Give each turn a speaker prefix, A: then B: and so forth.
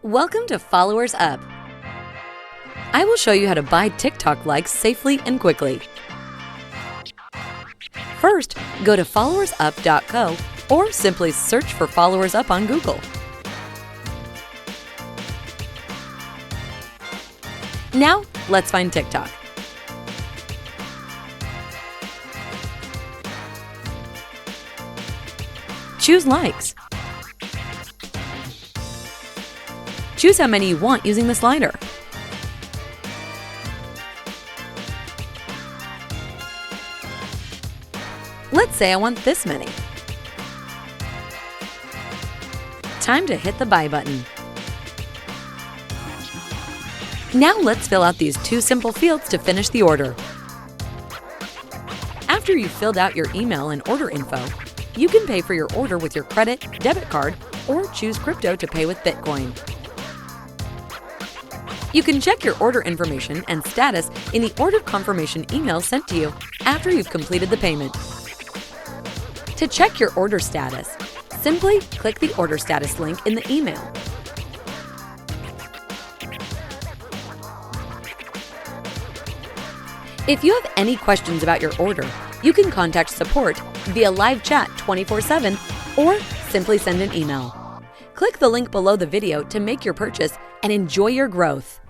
A: Welcome to Followers Up. I will show you how to buy TikTok likes safely and quickly. First, go to followersup.co or simply search for Followers Up on Google. Now, let's find TikTok. Choose likes. Choose how many you want using the slider. Let's say I want this many. Time to hit the buy button. Now let's fill out these two simple fields to finish the order. After you've filled out your email and order info, you can pay for your order with your credit, debit card, or choose crypto to pay with Bitcoin. You can check your order information and status in the order confirmation email sent to you after you've completed the payment. To check your order status, simply click the order status link in the email. If you have any questions about your order, you can contact support via live chat 24/7 or simply send an email. Click the link below the video to make your purchase and enjoy your growth.